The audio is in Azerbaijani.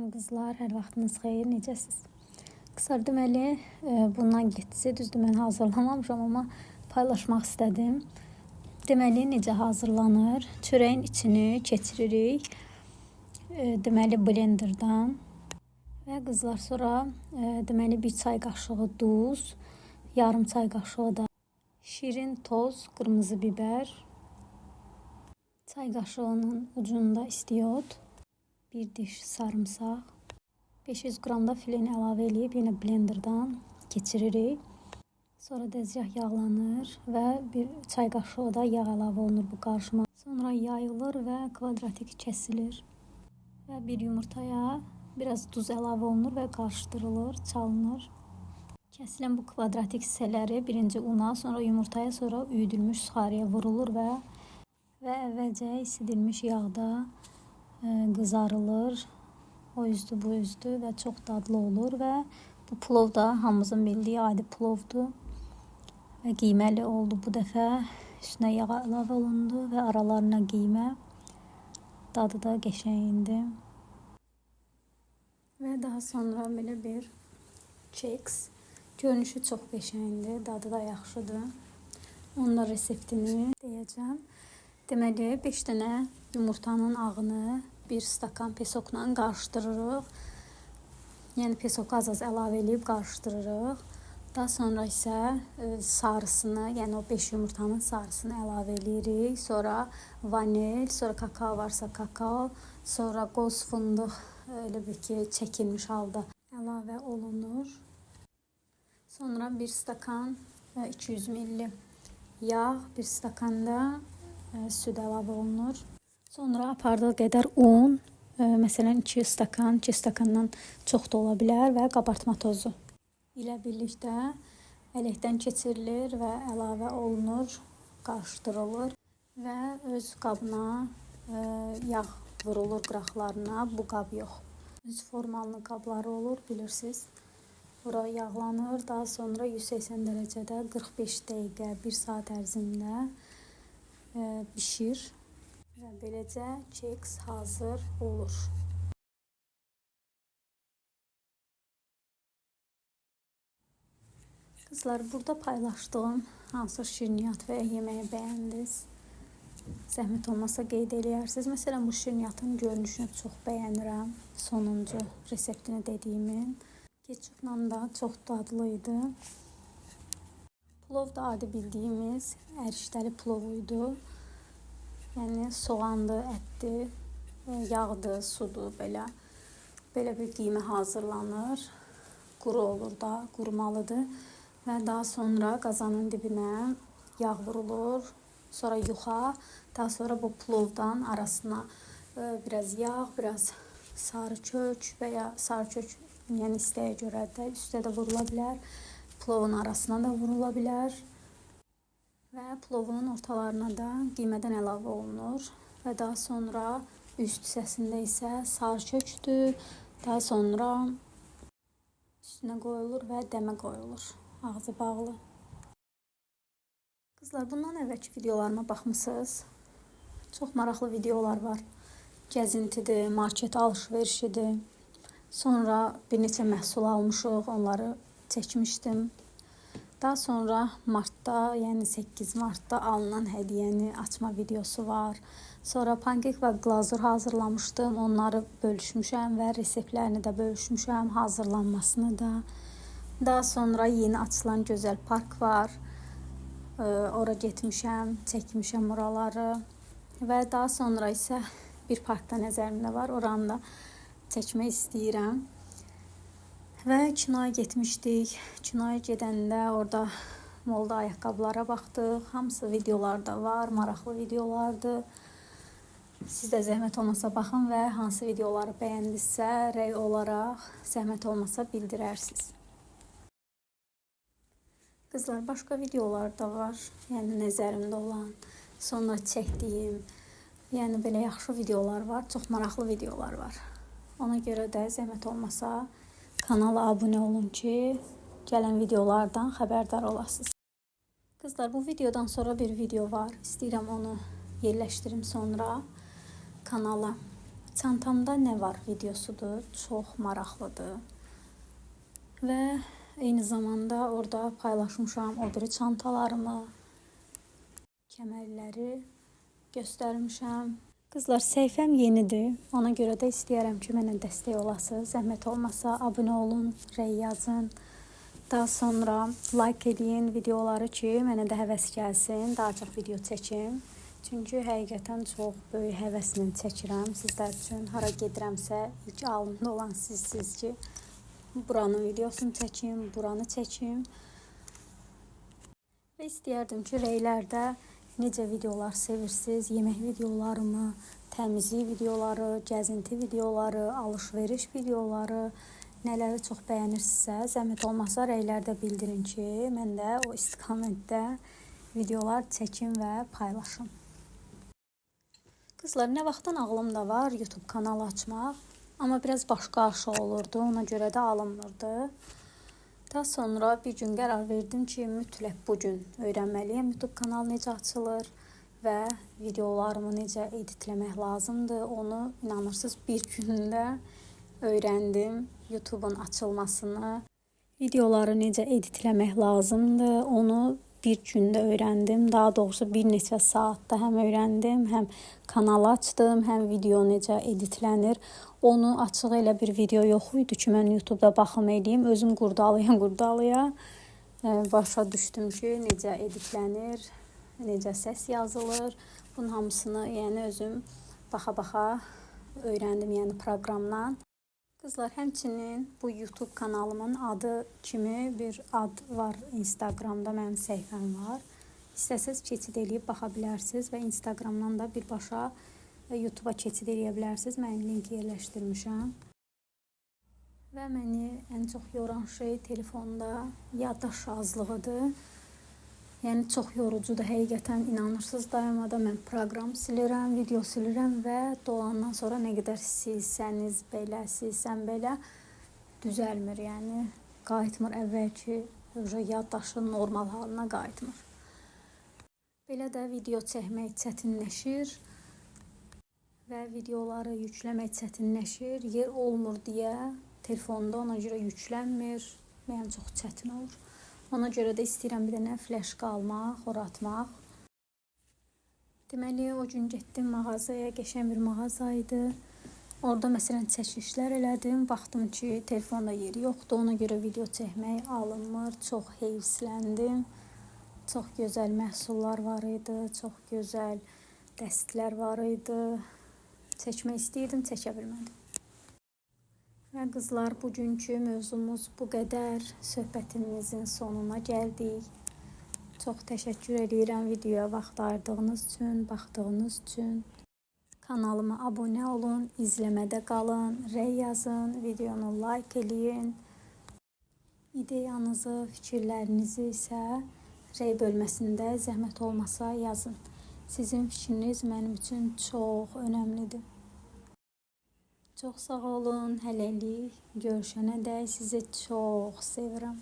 Salam qızlar, hər vaxtınız xeyir, necəsiz? Qısar deməli, bundan getsə, düzdür mən hazırlamamışam, amma paylaşmaq istədim. Deməli, necə hazırlanır? Çörəyin içini keçiririk, deməli blenderdan. Və qızlar sonra, deməli 1 çay qaşığı duz, yarım çay qaşığı da şirin toz, qırmızı biber, çay qaşığının ucunda istiot, 1 diş sarımsaq, 500 qram da fileni əlavə edib yenə blenderdan keçiririk. Sonra dəzgah yağlanır və 1 çay qaşığı da yağ əlavə olunur bu qarışıma. Sonra yayılır və kvadratik kəsilir. Və 1 yumurtaya biraz duz əlavə olunur və qarışdırılır, çalınır. Kəsilən bu kvadratik hissələri birinci una, sonra yumurtaya, sonra üyüdülmüş suxariyə vurulur və əvvəlcə isidilmiş yağda qızarılır. O üzdü, bu üzdü və çox dadlı olur və bu plov da hamımızın bildiyi adi plovdur. Və qiyməli oldu bu dəfə. Üstünə yağ əlavə olundu və aralarına qiymə. Dadı da qəşəngdir. Və daha sonra belə bir keks. Görünüşü çox qəşəngdir, dadı da yaxşıdır. Onun reseptini deyəcəm. Deməli 5 dənə yumurtanın ağını 1 stakan pesokla qarışdırırıq. Yəni pesoku az-az əlavə edib qarışdırırıq. Daha sonra isə sarısını, yəni o 5 yumurtanın sarısını əlavə edirik. Sonra vanil, sonra kakao varsa kakao, sonra qoz fındıq elə bir ki çəkilmiş halda əlavə olunur. Sonra 1 stakan 200 ml yağ, 1 stakan da süd əlavə olunur. Sonra apardığı qədər un, məsələn 2 stakan, 2 stakandan çox da ola bilər və qabartma tozu ilə birlikdə ələkdən keçirilir və əlavə olunur, qarışdırılır və öz qabına yağ vurulur qıraqlarına. Bu qab yox, öz formalı qabları olur, bilirsiniz. Bura yağlanır, daha sonra 180 dərəcədə 45 dəqiqə, 1 saat ərzində bişir. Və beləcə keks hazır olur. Qızlar, burada paylaşdığım hansı şirniyyat və yeməyi bəyəndiniz? Zəhmət olmasa qeyd eləyərsiniz. Məsələn, bu şirniyyatın görünüşünü çox bəyənirəm. Sonuncu reseptini dediyimin. Ketçupla da çox dadlı idi. Plov da adi bildiyimiz ərişdəli plovuydu. Yəni soğandı, ətdi, yağdı, sudu, belə bir qiymə hazırlanır. Quru olur da, qurumalıdır. Və daha sonra qazanın dibinə yağ vurulur. Sonra yuxa, daha sonra bu plovdan arasına biraz yağ, biraz sarı kök və ya sarı kök, yəni istəyə görə də üstə də vurula bilər. Plovun arasına da vurula bilər. Və plovun ortalarına da qiymədən əlavə olunur. Və daha sonra üst hissəsində isə sarı kökdür. Daha sonra üstünə qoyulur və dəmə qoyulur. Ağzı bağlı. Qızlar, bundan əvvəlki videolarıma baxmısınız? Çox maraqlı videolar var. Gəzintidir, market alış-verişidir. Sonra bir neçə məhsul almışıq, onları çəkmişdim. Daha sonra martda, yəni 8 martda alınan hədiyyəni açma videosu var. Sonra pankek və glazur hazırlamışdım. Onları bölüşmüşəm və reseptlərini də bölüşmüşəm, hazırlanmasını da. Daha sonra yeni açılan gözəl park var. Ora getmişəm, çəkmişəm oraları. Və daha sonra isə bir parkda nəzərimdə var. Oranı da çəkmək istəyirəm. Və kinoya getmişdik. Kinoya gedəndə orada molda ayaqqabılara baxdıq. Hamısı videolarda var, maraqlı videolardır. Siz də zəhmət olmasa baxın və hansı videoları bəyəndinizsə, rəy olaraq zəhmət olmasa bildirərsiniz. Qızlar, başqa videolar da var. Yəni nəzərimdə olan, sonra çəkdiyim, yəni belə yaxşı videolar var, çox maraqlı videolar var. Ona görə də zəhmət olmasa kanala abunə olun ki, gələn videolardan xəbərdar olasınız. Qızlar, bu videodan sonra bir video var. İstəyirəm onu yerləşdirim sonra kanala. Çantamda nə var videosudur. Çox maraqlıdır. Və eyni zamanda orada paylaşmışam o biri çantalarımı, kəmərləri göstərmişəm. Qızlar, səhifəm yenidir. Ona görə də istəyərəm ki, mənə dəstək olasınız. Zəhmət olmasa abunə olun, rəy yazın. Daha sonra like edin videoları ki, mənə də həvəs gəlsin, daha çox video çəkim. Çünki həqiqətən çox böyük həvəslə çəkirəm sizlər üçün. Hara gedirəmsə, ilk alımda olan sizsiniz ki, buranın videosunu çəkim, buranı çəkim. Və istəyərdim ki, rəylərdə necə videolar sevirsiniz, yemək videolarımı, təmizlik videoları, gəzinti videoları, alış-veriş videoları, nələri çox bəyənirsinizsə, zəhmət olmasa rəylərdə bildirin ki, mən də o istiqamətdə videolar çəkim və paylaşım. Qızlar, nə vaxtdan ağlımda var YouTube kanalı açmaq, amma biraz başqa aşı olurdu, ona görə də alınmırdı. Daha sonra bir gün qərar verdim ki, mütləq bugün öyrənməliyəm YouTube kanalı necə açılır və videolarımı necə editləmək lazımdır. Onu inanırsınız bir gündə öyrəndim. YouTube'un açılmasını, videoları necə editləmək lazımdır, onu bir gündə öyrəndim. Daha doğrusu bir neçə saatda həm öyrəndim, həm kanalı açdım, həm video necə editlənir. Onu açıq elə bir video yox idi ki, mən YouTube'da baxım edeyim, özüm qurdalaya başa düşdüm ki, necə editlənir, necə səs yazılır. Bunun hamısını yəni özüm baxa-baxa öyrəndim, yəni proqramdan. Qızlar, həmçinin bu YouTube kanalımın adı kimi bir ad var Instagramda, mənim səhifəm var. İstəsəz keçid eləyib baxa bilərsiniz və Instagramdan da birbaşa YouTube'a keçid eləyə bilərsiniz. Mən link yerləşdirmişəm. Və məni ən çox yoran şey telefonda yaddaş azlığıdır. Yəni çox yorucudur həqiqətən, inanırsınız dayanmadan mən proqram silirəm, video silirəm və dolandan sonra nə qədər silsəniz belə, silsən belə düzəlmir, yəni qayıtmır əvvəlki yaddaşın normal halına qayıtmır. Belə də video çəkmək çətinləşir və videoları yükləmək çətinləşir. Yer olmur deyə telefonda ona görə yüklənmir, mənim çox çətin olur. Ona görə də istəyirəm bir dənə fləşka almaq, ora atmaq. Deməli, o gün getdim mağazaya, qəşəng bir mağaza idi. Orada məsələn çəkilişlər elədim. Baxdım ki, telefonda yeri yoxdur, ona görə video çəkmək alınmır. Çox heyfsləndim. Çox gözəl məhsullar var idi, çox gözəl dəstlər var idi. Çəkmək istəyirdim, çəkə bilmədim. Və qızlar, bugünkü mövzumuz bu qədər. Söhbətimizin sonuna gəldik. Çox təşəkkür edirəm videoya vaxt ayırdığınız üçün, baxdığınız üçün. Kanalıma abunə olun, izləmədə qalın, rəy yazın, videonu like eləyin. İdeyanızı, fikirlərinizi isə rəy bölməsində zəhmət olmasa yazın. Sizin fikriniz mənim üçün çox önəmlidir. Çox sağ olun, hələlik görüşənədək sizi çox sevirəm.